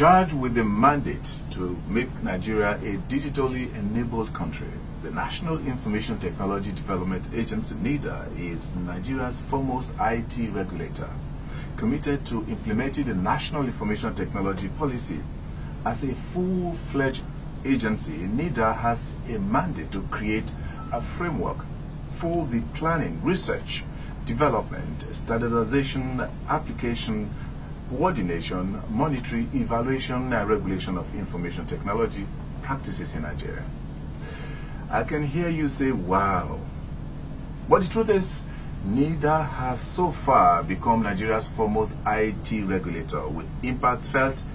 Charged with the mandate to make Nigeria a digitally enabled country, the National Information Technology Development Agency, NITDA, is Nigeria's foremost IT regulator, committed to implementing the National Information Technology Policy. As a full-fledged agency, NITDA has a mandate to create a framework for the planning, research, development, standardization, application, coordination, monitoring, evaluation, and regulation of information technology practices in Nigeria. I can hear you say, wow. But the truth is, NITDA has so far become Nigeria's foremost IT regulator, with impact felt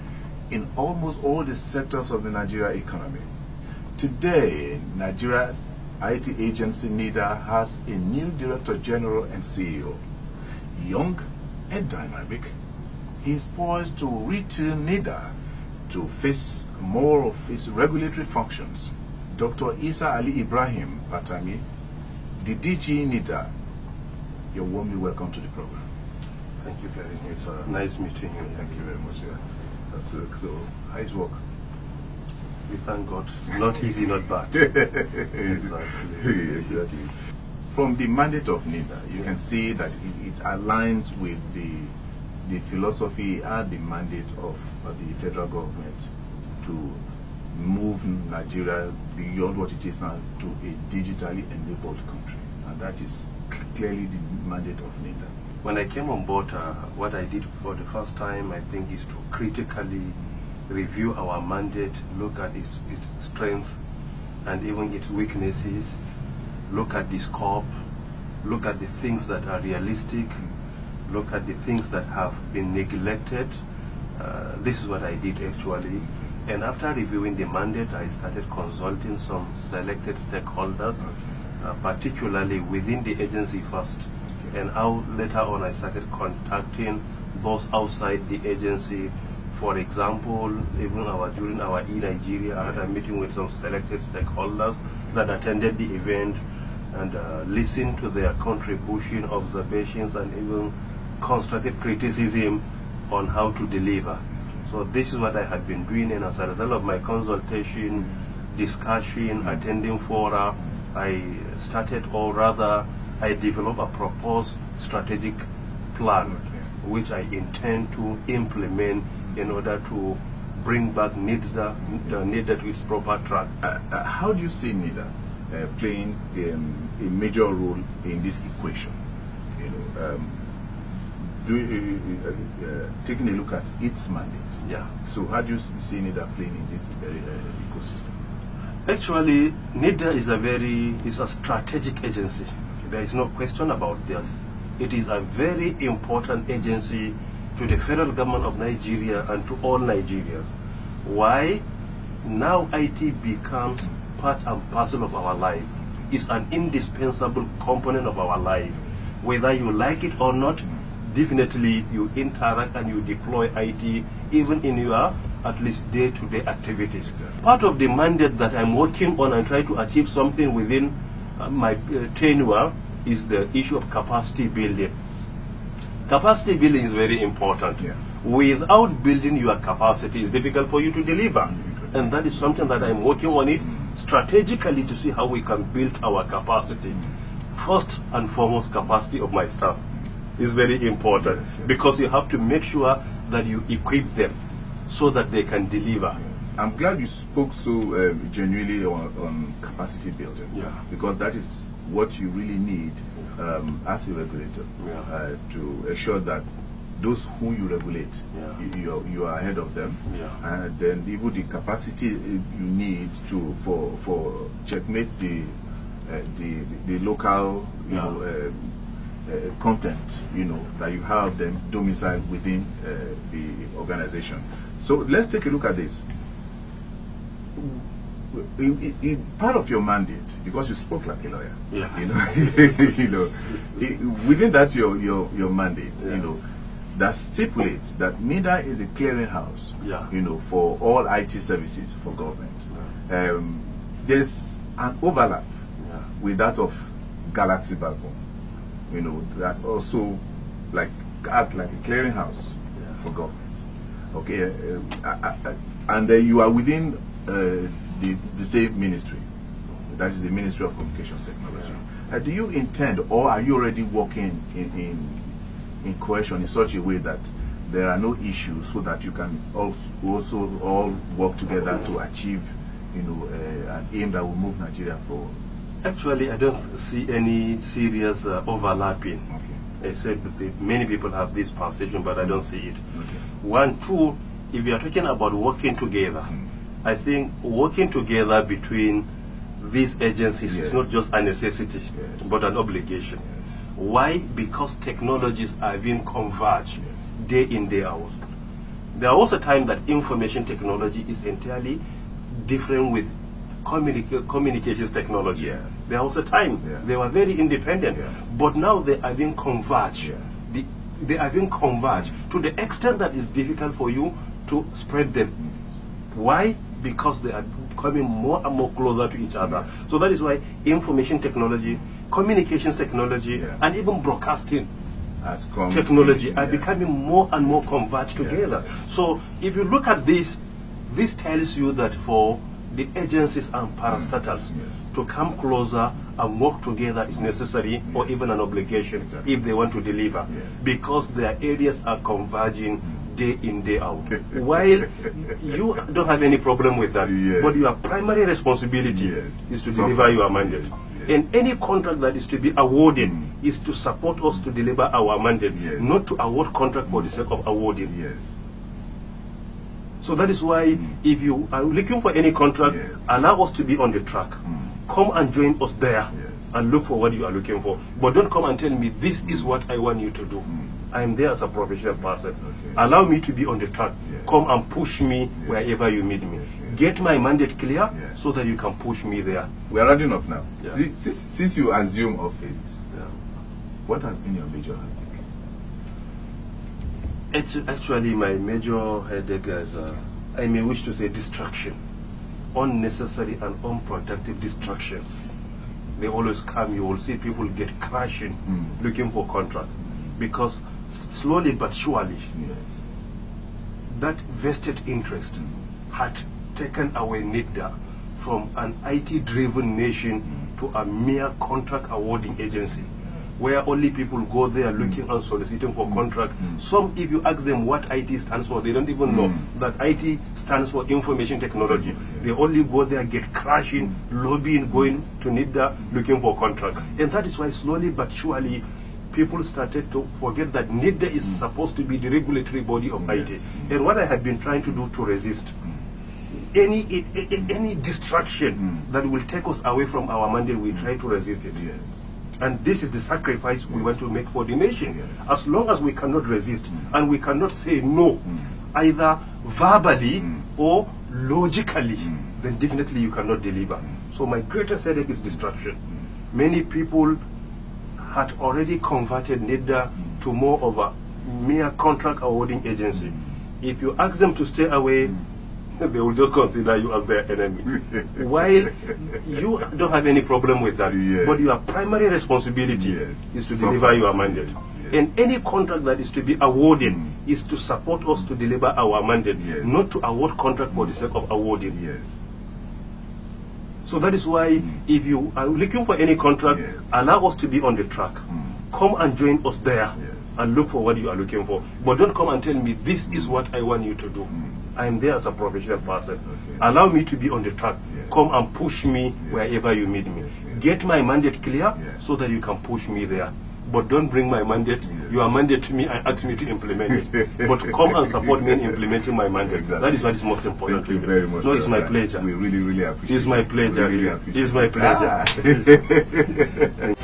in almost all the sectors of the Nigeria economy. Today, Nigeria IT agency NITDA has a new Director General and CEO. Young and dynamic, he is poised to return NITDA to face more of its regulatory functions. Dr. Isa Ali Ibrahim Patami, the DG NITDA, you're warmly welcome to the program. Thank you very much, sir. Nice meeting you. Thank you very much, sir. So, how's work? We thank God. Not easy, not bad. Exactly. From the mandate of NITDA, you can see that it aligns with the philosophy and the mandate of the federal government to move Nigeria beyond what it is now to a digitally enabled country. And that is clearly the mandate of NITDA. When I came on board, what I did for the first time, I think, is to critically review our mandate, look at its strength and even its weaknesses, look at the scope, look at the things that are realistic, look at the things that have been neglected. This is what I did actually. And after reviewing the mandate, I started consulting some selected stakeholders, particularly within the agency first. And later on I started contacting those outside the agency. For example, even during our e-Nigeria, I had a meeting with some selected stakeholders that attended the event and listened to their contribution, observations, and even constructive criticism on how to deliver. So this is what I had been doing, and as a result of my consultation, discussion, attending fora, I started, or rather, I developed a proposed strategic plan, which I intend to implement in order to bring back NITDA to its proper track. How do you see NITDA playing a major role in this equation? Taking a look at its mandate. Yeah. So how do you see NITDA playing in this ecosystem? Actually, NITDA is a strategic agency. There is no question about this. It is a very important agency to the federal government of Nigeria and to all Nigerians. Why? Now IT becomes part and parcel of our life. It's an indispensable component of our life. Whether you like it or not, definitely you interact and you deploy IT even in your at least day-to-day activities. Part of the mandate that I'm working on and try to achieve something within my tenure is the issue of capacity building. Capacity building is very important. Yeah. Without building your capacity, it's difficult for you to deliver. And that is something that I'm working on it strategically to see how we can build our capacity. First and foremost, capacity of my staff is very important, because you have to make sure that you equip them so that they can deliver. I'm glad you spoke so genuinely on capacity building, because that is what you really need as a regulator, to ensure that those who you regulate, you are ahead of them, and then even the capacity you need for checkmate the local content that you have them domiciled within the organization. So let's take a look at this. Part of your mandate, because you spoke like a lawyer, within that your mandate, that stipulates that NITDA is a clearinghouse, for all IT services for government. There's an overlap with that of Galaxy Backbone, that also act like a clearinghouse for government. Okay, and you are within the same ministry. That is the Ministry of Communications Technology. Yeah. Do you intend, or are you already working in cohesion in such a way that there are no issues, so that you can also all work together to achieve, an aim that will move Nigeria forward? Actually, I don't see any serious overlapping. Okay. Except that many people have this perception, but I don't see it. Okay. One, two, if you are talking about working together, I think working together between these agencies is not just a necessity, but an obligation. Why? Because technologies are being converged day in, day out. There was a time that information technology is entirely different with communications technology. Yeah. There was a time they were very independent, but now they are being converged. They are being converged to the extent that it's difficult for you to spread them. Why? Because they are coming more and more closer to each other. So that is why information technology, communications technology, and even broadcasting technology are becoming more and more converged together. So if you look at this tells you that for the agencies and parastatals to come closer and work together is necessary, or even an obligation if they want to deliver, because their areas are converging day in, day out. While you don't have any problem with that, but your primary responsibility is to deliver your mandate. And any contract that is to be awarded is to support us to deliver our mandate, not to award contract for the sake of awarding. So that is why if you are looking for any contract, allow us to be on the track. Come and join us there and look for what you are looking for. But don't come and tell me this is what I want you to do. I am there as a professional person. Allow me to be on the track. Come and push me wherever you need me. Get my mandate clear so that you can push me there. We are running up now. Since you assume office, what has been your major headache? Actually, my major headache is, I may wish to say, distraction. Unnecessary and unproductive distractions. They always come. You will see people get crashing looking for contract, because slowly but surely that vested interest had taken away NITDA from an IT-driven nation to a mere contract awarding agency, where only people go there looking and soliciting for contract. Some, if you ask them what IT stands for, they don't even know that IT stands for information technology. They only go there, get crashing, lobbying, going to NITDA looking for contract. And that is why slowly but surely people started to forget that NITDA is supposed to be the regulatory body of IT. And what I had been trying to do to resist any distraction that will take us away from our mandate, we try to resist it. And this is the sacrifice we want to make for the nation. As long as we cannot resist and we cannot say no, either verbally or logically, then definitely you cannot deliver. So my greatest headache is distraction. Many people had already converted NITDA to more of a mere contract awarding agency. If you ask them to stay away, they will just consider you as their enemy. While you don't have any problem with that, but your primary responsibility is to deliver your mandate. And any contract that is to be awarded is to support us to deliver our mandate, not to award contract for the sake of awarding. So that is why if you are looking for any contract, allow us to be on the track. Come and join us there and look for what you are looking for. But don't come and tell me this is what I want you to do. I am there as a professional person. Allow me to be on the track. Come and push me wherever you need me. Get my mandate clear so that you can push me there. But don't bring my mandate, your mandate to me and ask me to implement it. But come and support me in implementing my mandate. That is what is most important. Thank you very much. No, it's my pleasure. We really, really appreciate it. It's my pleasure. We really appreciate It's my pleasure. it.